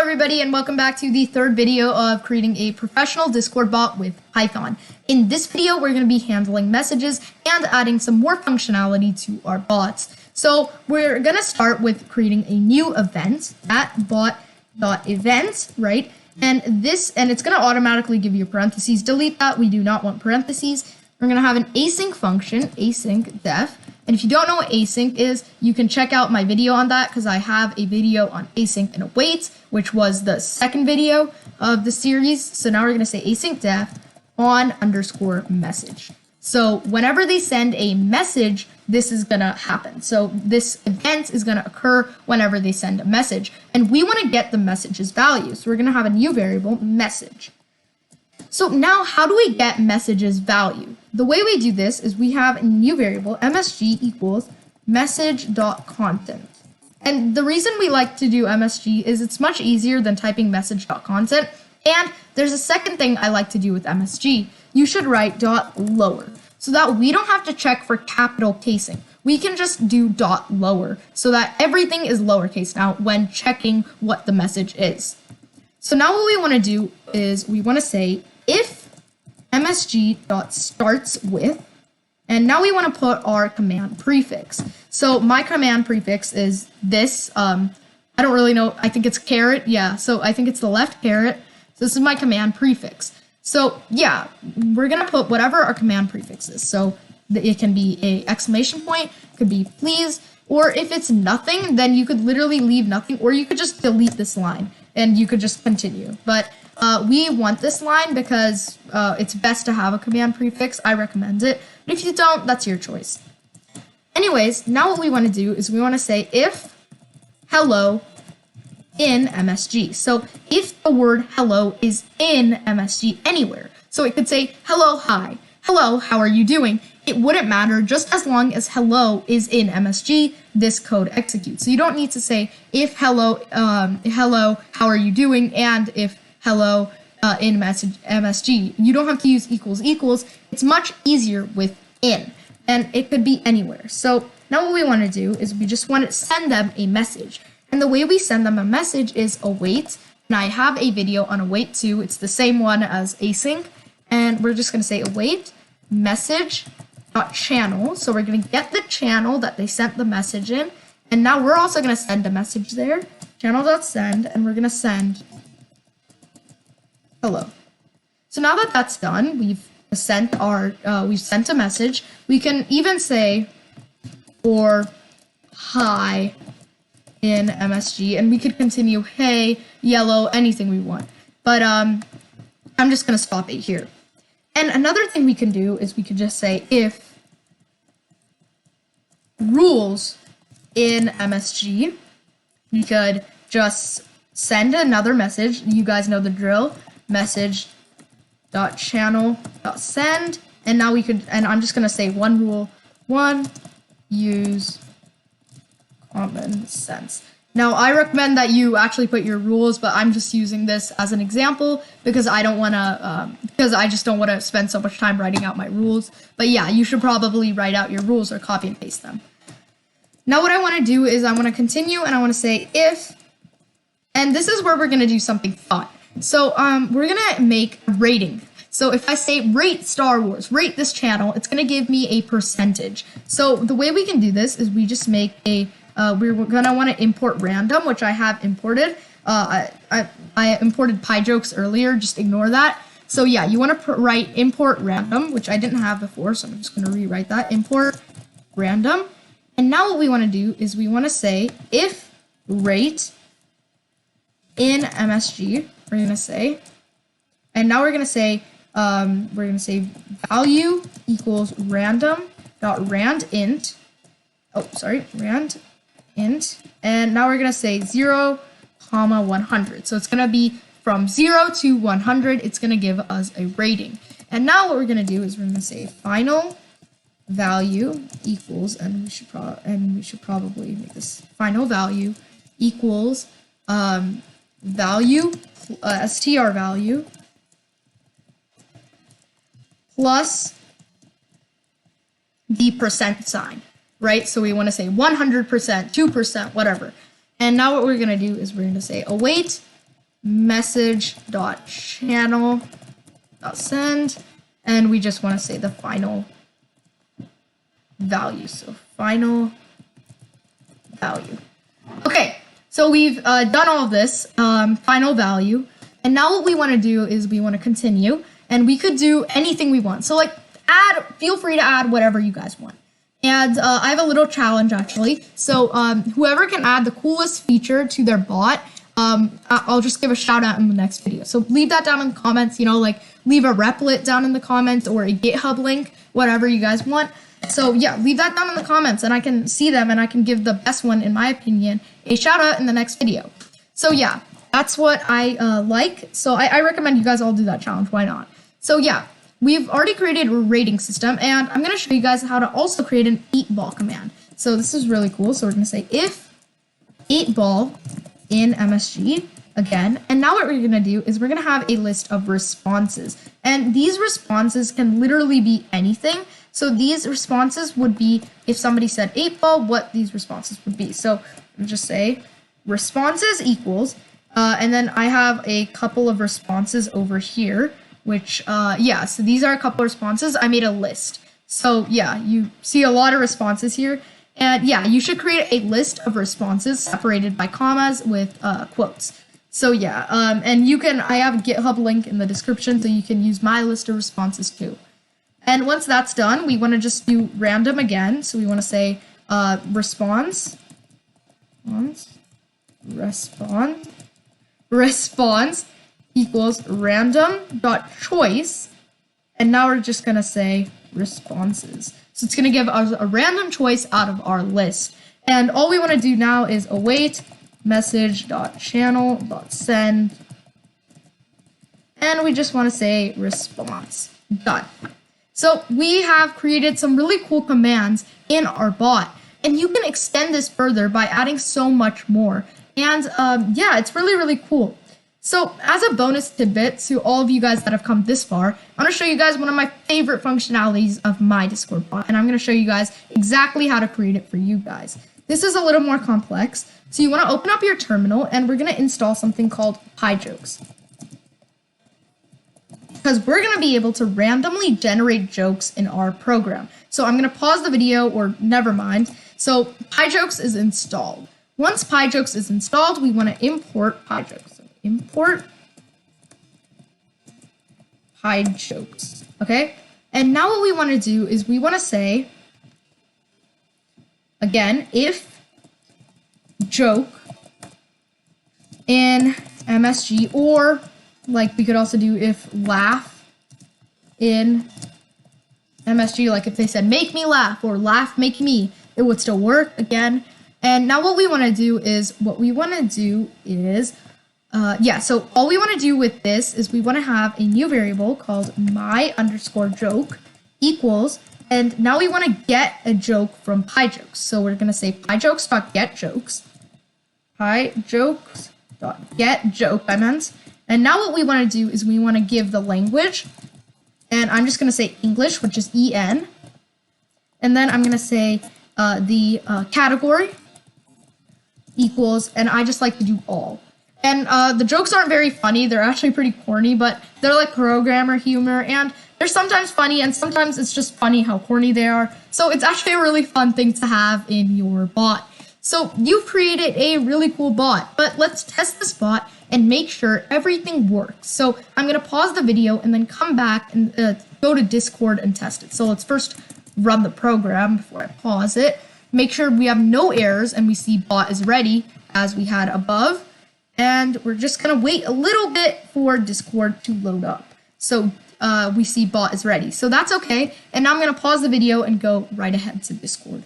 everybody, and welcome back to the third video of creating a professional Discord bot with Python. In this video, we're going to be handling messages and adding some more functionality to our bots. So we're going to start with creating a new event at bot.event, right? And it's going to automatically give you parentheses. Delete that. We do not want parentheses. We're going to have an async function, async def. And if you don't know what async is, you can check out my video on that because I have a video on async and await, which was the second video of the series. So now we're going to say async def on_message. So whenever they send a message, this is going to happen. So this event is going to occur whenever they send a message. And we want to get the message's value. So we're going to have a new variable, message. So now how do we get message's value? The way we do this is we have a new variable, msg equals message.content. And the reason we like to do msg is it's much easier than typing message.content. And there's a second thing I like to do with msg. You should write .lower so that we don't have to check for capital casing. We can just do .lower so that everything is lowercase now when checking what the message is. So now what we want to do is we want to say if msg.starts with, and now we want to put our command prefix. So my command prefix is this. I don't really know. I think it's caret. Yeah. So I think it's the left caret. So this is my command prefix. So yeah, we're going to put whatever our command prefix is. So it can be a exclamation point, could be please, or if it's nothing, then you could literally leave nothing, or you could just delete this line and you could just continue. But we want this line because it's best to have a command prefix. I recommend it. But if you don't, that's your choice. Anyways, now what we want to do is we want to say if hello in MSG. So if the word hello is in MSG anywhere, so it could say hello, hi, hello, how are you doing? It wouldn't matter just as long as hello is in MSG, this code executes. So you don't need to say if hello, hello, how are you doing? And if hello in MSG. You don't have to use equals equals. It's much easier with in, and it could be anywhere. So now what we want to do is we just want to send them a message. And the way we send them a message is await. And I have a video on await too. It's the same one as async. And we're just going to say await message.channel. So we're going to get the channel that they sent the message in. And now we're also going to send a message there. Channel.send, and we're going to send hello. So now that that's done, we've sent a message. We can even say or hi in MSG, and we could continue hey, yellow, anything we want. But I'm just gonna stop it here. And another thing we can do is we could just say if rules in MSG, we could just send another message. You guys know the drill. Message.channel.send, and now we could, and I'm just gonna say one rule, one, use common sense. Now I recommend that you actually put your rules, but I'm just using this as an example because I don't want to, because I just don't want to spend so much time writing out my rules. But yeah, you should probably write out your rules or copy and paste them. Now what I want to do is I want to continue and I want to say if, and this is where we're going to do something fun. So we're gonna make a rating. So if I say rate Star Wars, rate this channel, it's gonna give me a percentage. So the way we can do this is we just make a, we're gonna wanna import random, which I have imported. I imported PyJokes earlier, just ignore that. So yeah, you wanna write import random, which I didn't have before, so I'm just gonna rewrite that, import random. And now what we wanna do is we wanna say if rate in MSG, we're gonna say, and now we're gonna say value equals random.rand int. Oh, sorry, rand int. And now we're gonna say 0, 100. So it's gonna be from 0 to 100. It's gonna give us a rating. And now what we're gonna do is we're gonna say final value equals, and we should probably make this final value equals value str value plus the percent sign, right? So we want to say 100%, 2%, whatever. And now what we're going to do is we're going to say await message.channel.send, and we just want to say the final value. So final value. Okay, so we've done all of this, final value, and now what we want to do is we want to continue, and we could do anything we want. So like feel free to add whatever you guys want. And I have a little challenge actually. So whoever can add the coolest feature to their bot, I'll just give a shout out in the next video. So leave that down in the comments, you know, like leave a replit down in the comments or a GitHub link, whatever you guys want. So yeah, leave that down in the comments and I can see them and I can give the best one, in my opinion, a shout out in the next video. So yeah, that's what I like. So I recommend you guys all do that challenge. Why not? So yeah, we've already created a rating system and I'm going to show you guys how to also create an 8-ball command. So this is really cool. So we're going to say if 8-ball in MSG again. And now what we're going to do is we're going to have a list of responses. And these responses can literally be anything. So these responses would be, if somebody said 8-ball, what these responses would be. So we'll just say responses equals, and then I have a couple of responses over here, which, yeah, so these are a couple of responses. I made a list. So yeah, you see a lot of responses here. And yeah, you should create a list of responses separated by commas with quotes. So yeah, and you can, I have a GitHub link in the description, so you can use my list of responses too. And once that's done, we want to just do random again. So we want to say response equals random.choice. And now we're just going to say responses. So it's going to give us a random choice out of our list. And all we want to do now is await message.channel.send. And we just want to say response. Done. So we have created some really cool commands in our bot. And you can extend this further by adding so much more. And yeah, it's really, really cool. So as a bonus tidbit to all of you guys that have come this far, I'm going to show you guys one of my favorite functionalities of my Discord bot. And I'm going to show you guys exactly how to create it for you guys. This is a little more complex. So you want to open up your terminal and we're going to install something called PyJokes. Because we're going to be able to randomly generate jokes in our program. So I'm going to pause the video, or never mind. So PyJokes is installed. Once PyJokes is installed, we want to import PyJokes. So import PyJokes. Okay? And now what we want to do is we want to say, again, if joke in MSG, or like we could also do if laugh in MSG, like if they said make me laugh or laugh make me, it would still work again. And now what we want to do is yeah, so all we want to do with this is we want to have a new variable called my_joke equals, and now we want to get a joke from PyJokes. So we're going to say pyjokes.getJokes, pyjokes.getJoke, and now what we want to do is we want to give the language, and I'm just going to say English, which is EN, and then I'm going to say the category equals, and I just like to do all. And the jokes aren't very funny. They're actually pretty corny, but they're like programmer humor, and they're sometimes funny, and sometimes it's just funny how corny they are. So it's actually a really fun thing to have in your bot. So you've created a really cool bot, but let's test this bot and make sure everything works. So I'm going to pause the video and then come back and go to Discord and test it. So let's first run the program before I pause it. Make sure we have no errors and we see bot is ready as we had above. And we're just going to wait a little bit for Discord to load up. So we see bot is ready. So that's okay. And now I'm going to pause the video and go right ahead to Discord.